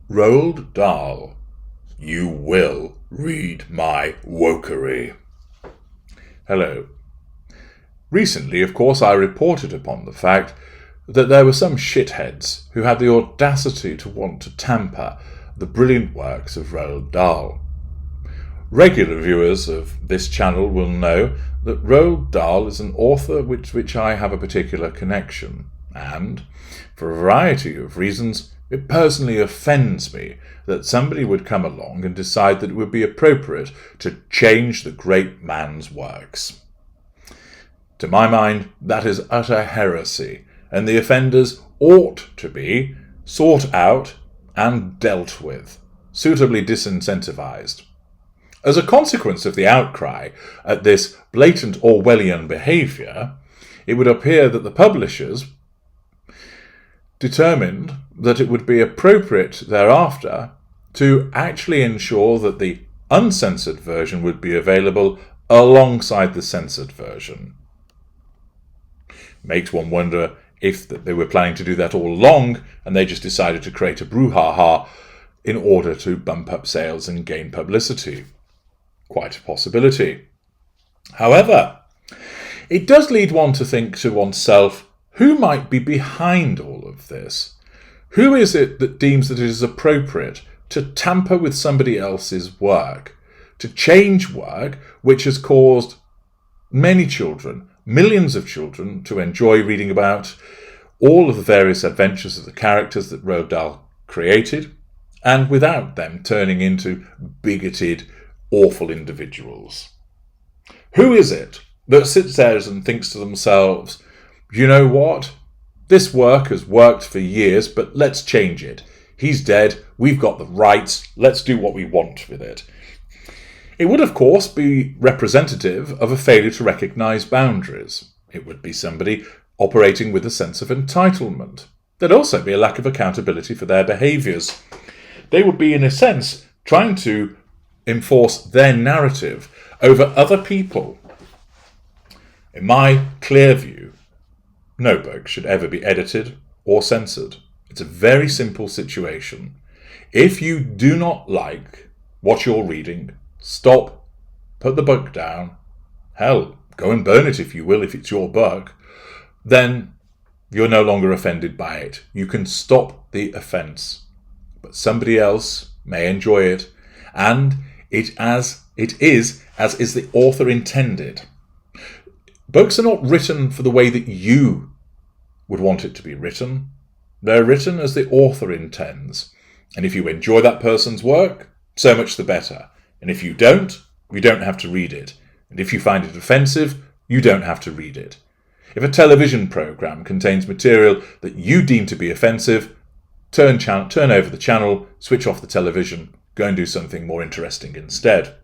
Roald Dahl, you will read my Wokery. Hello. Recently, of course, I reported upon the fact that there were some shitheads who had the audacity to want to tamper the brilliant works of Roald Dahl. Regular viewers of this channel will know that Roald Dahl is an author with which I have a particular connection, and, for a variety of reasons, it personally offends me that somebody would come along and decide that it would be appropriate to change the great man's works. To my mind, that is utter heresy, and the offenders ought to be sought out and dealt with, suitably disincentivized. As a consequence of the outcry at this blatant Orwellian behaviour, it would appear that the publishers determined that it would be appropriate thereafter to actually ensure that the uncensored version would be available alongside the censored version. Makes one wonder if they were planning to do that all along and they just decided to create a brouhaha in order to bump up sales and gain publicity. Quite a possibility. However, it does lead one to think to oneself, who might be behind all of this? Who is it that deems that it is appropriate to tamper with somebody else's work, to change work which has caused many children, millions of children, to enjoy reading about all of the various adventures of the characters that Roald Dahl created, and without them turning into bigoted, awful individuals? Who is it that sits there and thinks to themselves, you know what? This work has worked for years, but let's change it. He's dead. We've got the rights. Let's do what we want with it. It would, of course, be representative of a failure to recognise boundaries. It would be somebody operating with a sense of entitlement. There'd also be a lack of accountability for their behaviours. They would be, in a sense, trying to enforce their narrative over other people. In my clear view, no book should ever be edited or censored. It's a very simple situation. If you do not like what you're reading, stop, put the book down. Hell, go and burn it if you will, if it's your book. Then you're no longer offended by it. You can stop the offence. But somebody else may enjoy it, and it is as is the author intended. Books are not written for the way that you would want it to be written. They're written as the author intends. And if you enjoy that person's work, so much the better. And if you don't have to read it. And if you find it offensive, you don't have to read it. If a television programme contains material that you deem to be offensive, turn over the channel, switch off the television, go and do something more interesting instead.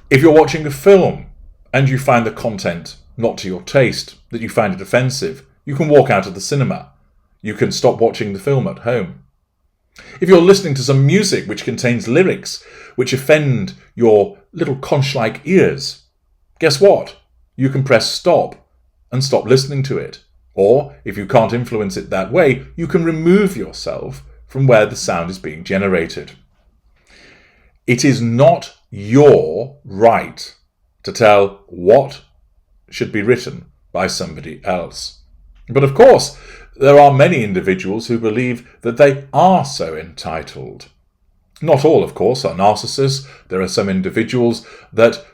If you're watching a film and you find the content not to your taste, that you find it offensive, you can walk out of the cinema. You can stop watching the film at home. If you're listening to some music which contains lyrics which offend your little conch-like ears, guess what? You can press stop and stop listening to it. Or, if you can't influence it that way, you can remove yourself from where the sound is being generated. It is not your right to tell what should be written by somebody else. But of course, there are many individuals who believe that they are so entitled. Not all, of course, are narcissists. There are some individuals that,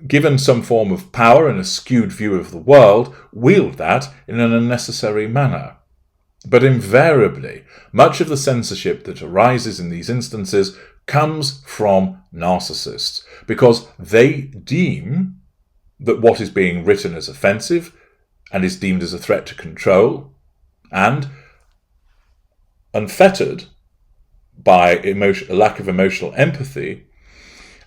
given some form of power and a skewed view of the world, wield that in an unnecessary manner. But invariably, much of the censorship that arises in these instances comes from narcissists, because they deem that what is being written is offensive and is deemed as a threat to control, and unfettered by a lack of emotional empathy,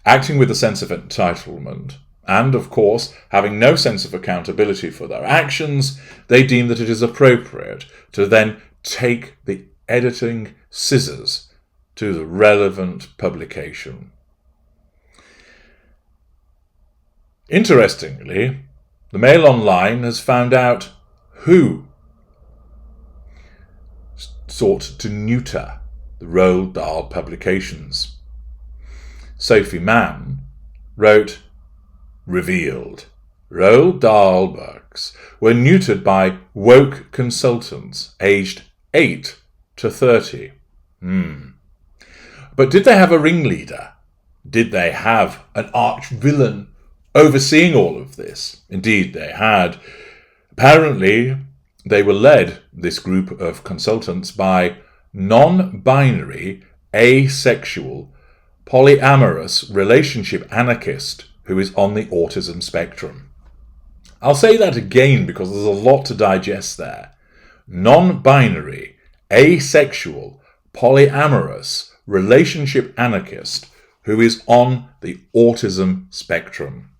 acting with a sense of entitlement, and, of course, having no sense of accountability for their actions, they deem that it is appropriate to then take the editing scissors to the relevant publication. Interestingly, the Mail Online has found out who sought to neuter the Roald Dahl publications. Sophie Mann wrote, "Revealed. Roald Dahl books were neutered by woke consultants aged 8 to 30. But did they have a ringleader? Did they have an arch-villain overseeing all of this? Indeed, they had. Apparently, they were led, this group of consultants, by non-binary, asexual, polyamorous relationship anarchist who is on the autism spectrum." I'll say that again because there's a lot to digest there. Non-binary, asexual, polyamorous, relationship anarchist who is on the autism spectrum.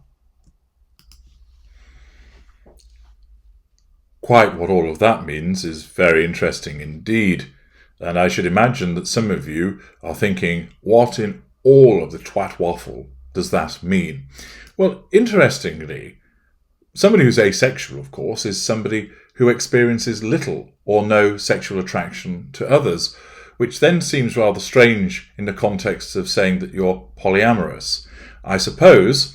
Quite what all of that means is very interesting indeed, and I should imagine that some of you are thinking, what in all of the twat waffle does that mean? Well, interestingly, somebody who's asexual, of course, is somebody who experiences little or no sexual attraction to others, which then seems rather strange in the context of saying that you're polyamorous. I suppose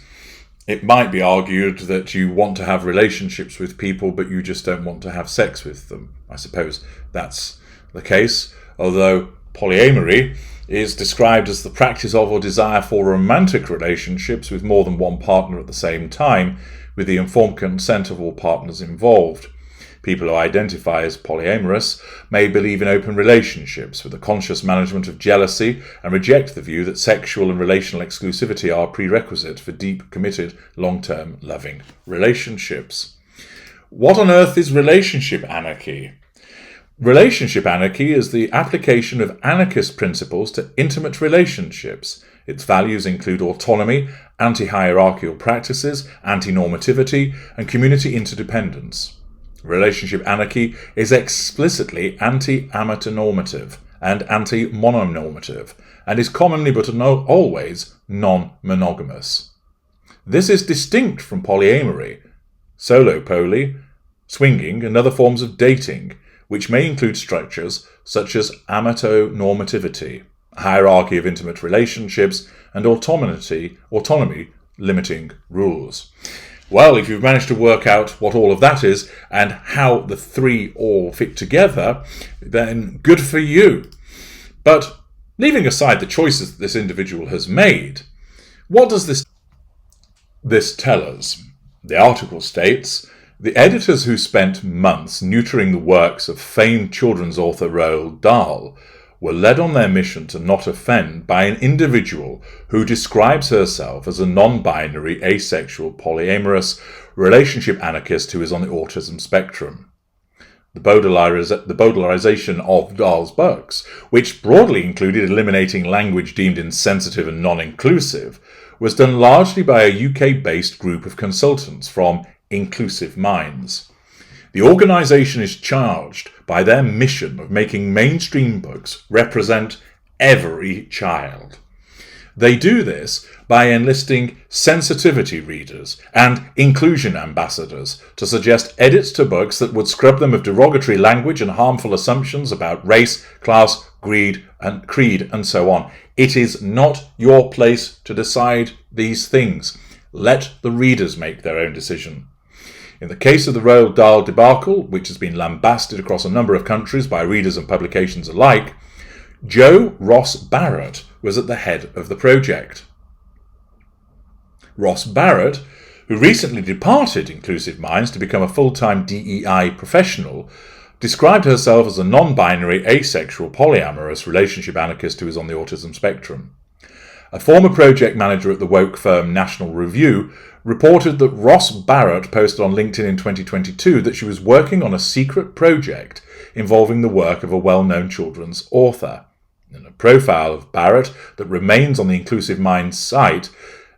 it might be argued that you want to have relationships with people, but you just don't want to have sex with them. I suppose that's the case, although polyamory is described as the practice of or desire for romantic relationships with more than one partner at the same time, with the informed consent of all partners involved. People who identify as polyamorous may believe in open relationships with a conscious management of jealousy and reject the view that sexual and relational exclusivity are a prerequisite for deep, committed, long-term, loving relationships. What on earth is relationship anarchy? Relationship anarchy is the application of anarchist principles to intimate relationships. Its values include autonomy, anti-hierarchical practices, anti-normativity, and community interdependence. Relationship anarchy is explicitly anti-amatonormative and anti-mononormative, and is commonly but not always non-monogamous. This is distinct from polyamory, solo poly, swinging, and other forms of dating, which may include structures such as amatonormativity, a hierarchy of intimate relationships, and autonomy limiting rules. Well, if you've managed to work out what all of that is and how the three all fit together, then good for you. But leaving aside the choices that this individual has made, what does this tell us? The article states, the editors who spent months neutering the works of famed children's author Roald Dahl were led on their mission to not offend by an individual who describes herself as a non-binary, asexual, polyamorous relationship anarchist who is on the autism spectrum. The Bowdlerization of Dahl's books, which broadly included eliminating language deemed insensitive and non-inclusive, was done largely by a UK-based group of consultants from Inclusive Minds. The organisation is charged by their mission of making mainstream books represent every child. They do this by enlisting sensitivity readers and inclusion ambassadors to suggest edits to books that would scrub them of derogatory language and harmful assumptions about race, class, creed, and so on. It is not your place to decide these things. Let the readers make their own decision. In the case of the Roald Dahl debacle, which has been lambasted across a number of countries by readers and publications alike, Jo Ross Barrett was at the head of the project. Ross Barrett, who recently departed Inclusive Minds to become a full-time DEI professional, described herself as a non-binary, asexual, polyamorous relationship anarchist who is on the autism spectrum. A former project manager at the woke firm National Review reported that Ross Barrett posted on LinkedIn in 2022 that she was working on a secret project involving the work of a well-known children's author. In a profile of Barrett that remains on the Inclusive Minds site,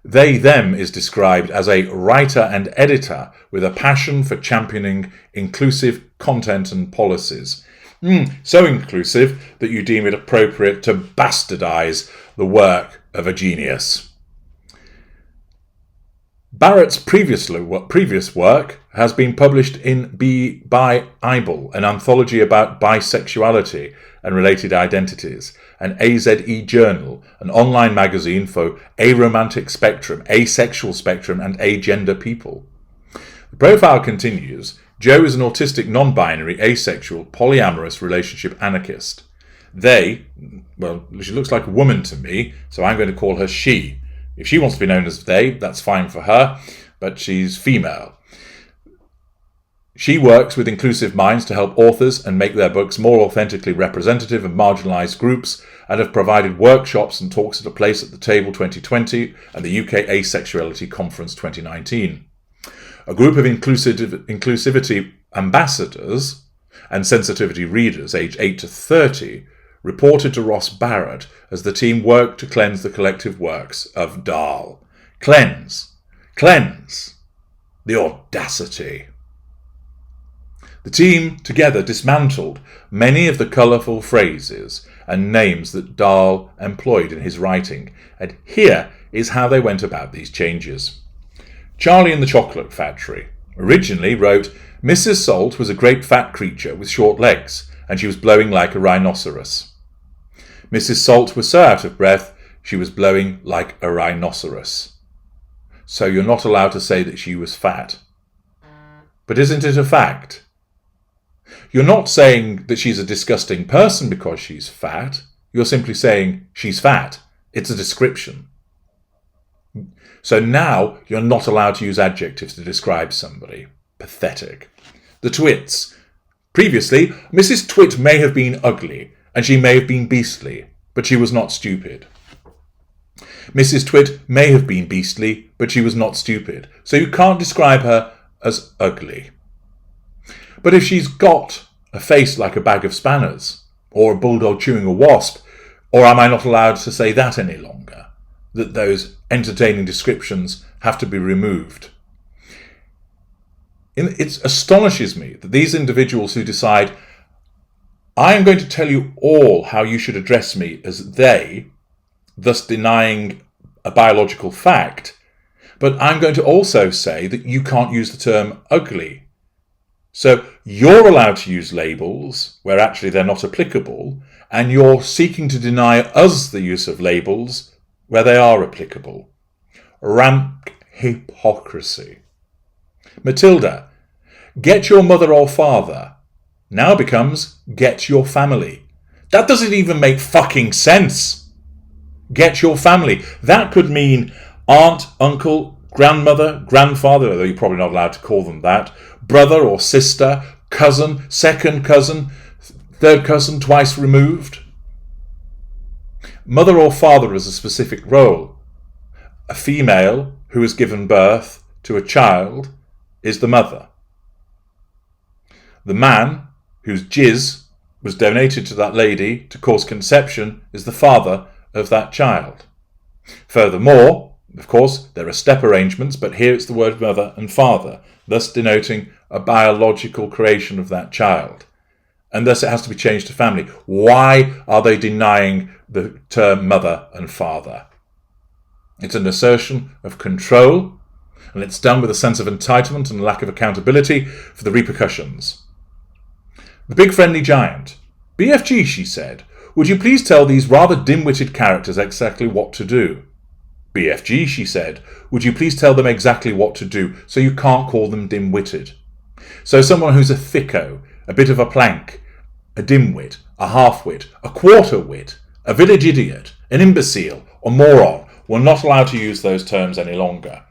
them is described as a writer and editor with a passion for championing inclusive content and policies. So inclusive that you deem it appropriate to bastardize the work of a genius. Barrett's previous work has been published in Bi-Able, an anthology about bisexuality and related identities, and AZE Journal, an online magazine for aromantic spectrum, asexual spectrum, and agender people. The profile continues, Jo is an autistic, non-binary, asexual, polyamorous relationship anarchist. She looks like a woman to me, so I'm going to call her she. If she wants to be known as they, that's fine for her, but she's female. She works with inclusive minds to help authors and make their books more authentically representative of marginalised groups, and have provided workshops and talks at a place at the Table 2020 and the UK Asexuality Conference 2019. A group of inclusivity ambassadors and sensitivity readers aged 8 to 30 reported to Ross Barrett as the team worked to cleanse the collective works of Dahl. Cleanse. The audacity. The team together dismantled many of the colourful phrases and names that Dahl employed in his writing, and here is how they went about these changes. Charlie in the Chocolate Factory originally wrote, Mrs. Salt was a great fat creature with short legs, and she was blowing like a rhinoceros. Mrs. Salt was so out of breath, she was blowing like a rhinoceros. So you're not allowed to say that she was fat. But isn't it a fact? You're not saying that she's a disgusting person because she's fat. You're simply saying she's fat. It's a description. So now you're not allowed to use adjectives to describe somebody. Pathetic. The twits. Previously, Mrs. Twit may have been ugly, and she may have been beastly, but she was not stupid. Mrs. Twit may have been beastly, but she was not stupid, so you can't describe her as ugly. But if she's got a face like a bag of spanners, or a bulldog chewing a wasp, or am I not allowed to say that any longer? That those entertaining descriptions have to be removed? It astonishes me that these individuals who decide, I am going to tell you all how you should address me as they, thus denying a biological fact, but I'm going to also say that you can't use the term ugly. So you're allowed to use labels where actually they're not applicable, and you're seeking to deny us the use of labels where they are applicable. Rank hypocrisy. Matilda, get your mother or father, now becomes get your family. That doesn't even make fucking sense. Get your family. That could mean aunt, uncle, grandmother, grandfather, although you're probably not allowed to call them that, brother or sister, cousin, second cousin, third cousin, twice removed. Mother or father is a specific role. A female who has given birth to a child is the mother. The man whose jizz was donated to that lady to cause conception is the father of that child. Furthermore, of course, there are step arrangements, but here it's the word mother and father, thus denoting a biological creation of that child. And thus it has to be changed to family. Why are they denying the term mother and father? It's an assertion of control, and it's done with a sense of entitlement and a lack of accountability for the repercussions. The big friendly giant. BFG, she said, would you please tell these rather dim-witted characters exactly what to do? BFG, she said, would you please tell them exactly what to do so you can't call them dim-witted? So someone who's a thicko, a bit of a plank, a dim-wit, a half-wit, a quarter-wit, a village idiot, an imbecile, or moron, we're not allowed to use those terms any longer.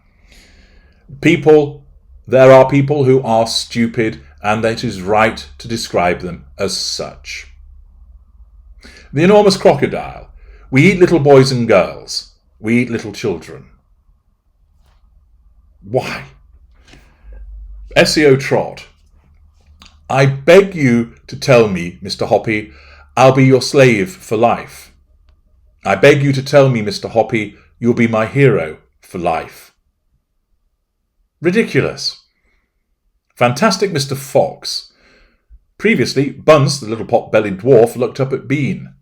There are people who are stupid, and it is right to describe them as such. The enormous crocodile. We eat little boys and girls. We eat little children. Why? SEO Trot. I beg you to tell me, Mr. Hoppy, I'll be your slave for life. I beg you to tell me, Mr. Hoppy, you'll be my hero for life. Ridiculous. Fantastic Mr. Fox. Previously, Bunce, the little pot-bellied dwarf, looked up at Bean.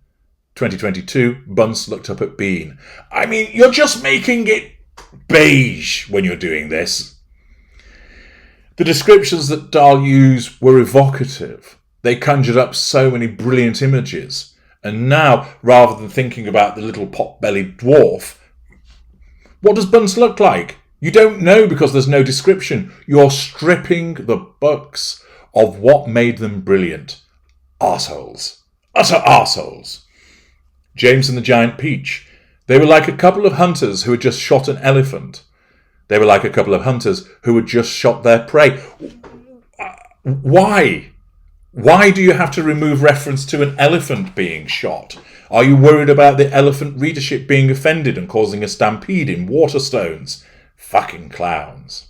2022, Bunce looked up at Bean. I mean, you're just making it beige when you're doing this. The descriptions that Dahl used were evocative. They conjured up so many brilliant images. And now, rather than thinking about the little pot-bellied dwarf, what does Bunce look like? You don't know because there's no description. You're stripping the books of what made them brilliant. Arseholes. Utter arseholes. James and the Giant Peach. They were like a couple of hunters who had just shot an elephant. They were like a couple of hunters who had just shot their prey. Why? Why do you have to remove reference to an elephant being shot? Are you worried about the elephant readership being offended and causing a stampede in Waterstones? Fucking clowns.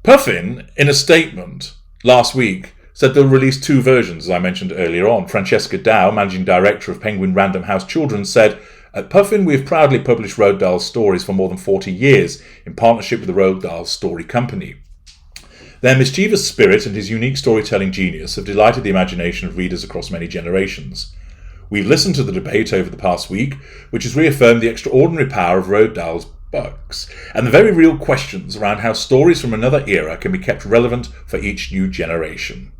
Puffin, in a statement last week, said they'll release 2 versions, as I mentioned earlier on. Francesca Dow, managing director of Penguin Random House Children, said, "At Puffin, we have proudly published Roald Dahl's stories for more than 40 years in partnership with the Roald Dahl Story Company. Their mischievous spirit and his unique storytelling genius have delighted the imagination of readers across many generations. We've listened to the debate over the past week, which has reaffirmed the extraordinary power of Roald Dahl's books, and the very real questions around how stories from another era can be kept relevant for each new generation.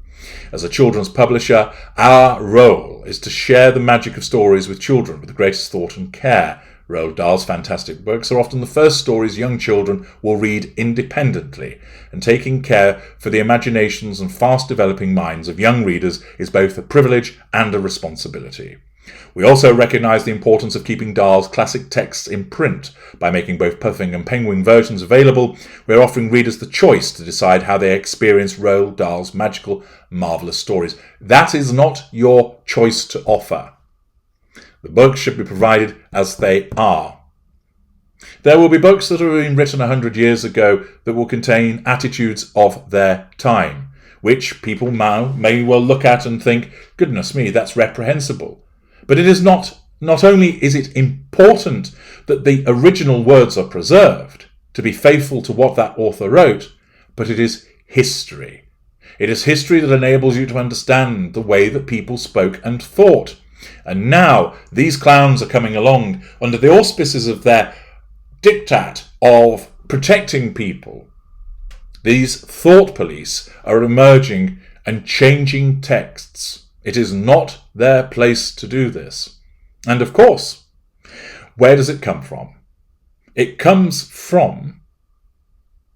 As a children's publisher, our role is to share the magic of stories with children with the greatest thought and care. Roald Dahl's fantastic books are often the first stories young children will read independently, and taking care for the imaginations and fast-developing minds of young readers is both a privilege and a responsibility. We also recognise the importance of keeping Dahl's classic texts in print. By making both Puffin and Penguin versions available, we are offering readers the choice to decide how they experience Roald Dahl's magical, marvellous stories. That is not your choice to offer. The books should be provided as they are. There will be books that have been written 100 years ago that will contain attitudes of their time, which people now may well look at and think, goodness me, that's reprehensible. But it is not only is it important that the original words are preserved, to be faithful to what that author wrote, but it is history. It is history that enables you to understand the way that people spoke and thought. And now these clowns are coming along under the auspices of their diktat of protecting people. These thought police are emerging and changing texts. It is not their place to do this. And of course, where does it come from? It comes from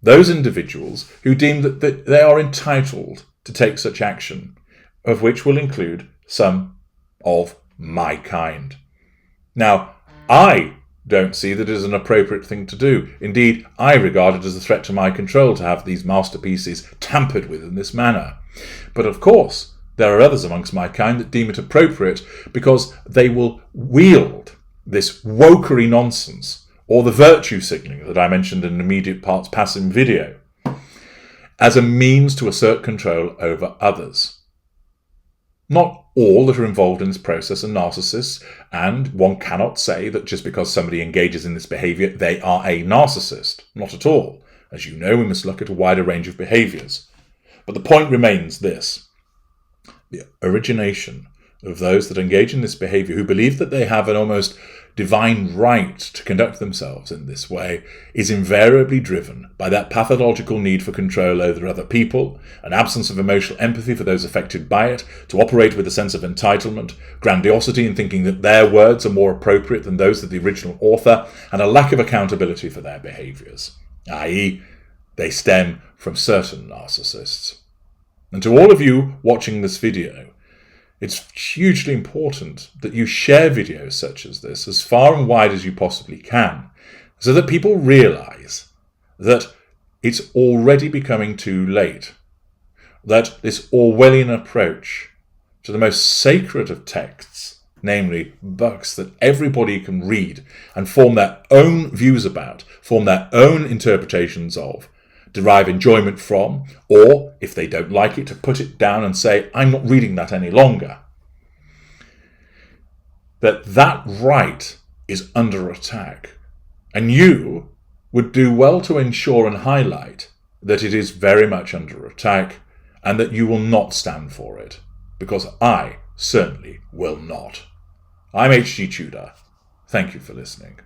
those individuals who deem that they are entitled to take such action, of which will include some of my kind. Now, I don't see that as an appropriate thing to do. Indeed, I regard it as a threat to my control to have these masterpieces tampered with in this manner. But of course, there are others amongst my kind that deem it appropriate because they will wield this wokery nonsense, or the virtue signalling that I mentioned in an immediate parts passing video, as a means to assert control over others. Not all that are involved in this process are narcissists, and one cannot say that just because somebody engages in this behaviour, they are a narcissist. Not at all. As you know, we must look at a wider range of behaviours. But the point remains this. The origination of those that engage in this behaviour, who believe that they have an almost divine right to conduct themselves in this way, is invariably driven by that pathological need for control over other people, an absence of emotional empathy for those affected by it, to operate with a sense of entitlement, grandiosity in thinking that their words are more appropriate than those of the original author, and a lack of accountability for their behaviours, i.e., they stem from certain narcissists. And to all of you watching this video, it's hugely important that you share videos such as this as far and wide as you possibly can, so that people realise that it's already becoming too late, that this Orwellian approach to the most sacred of texts, namely books that everybody can read and form their own views about, form their own interpretations of, derive enjoyment from, or, if they don't like it, to put it down and say, I'm not reading that any longer. That right is under attack. And you would do well to ensure and highlight that it is very much under attack and that you will not stand for it. Because I certainly will not. I'm H.G. Tudor. Thank you for listening.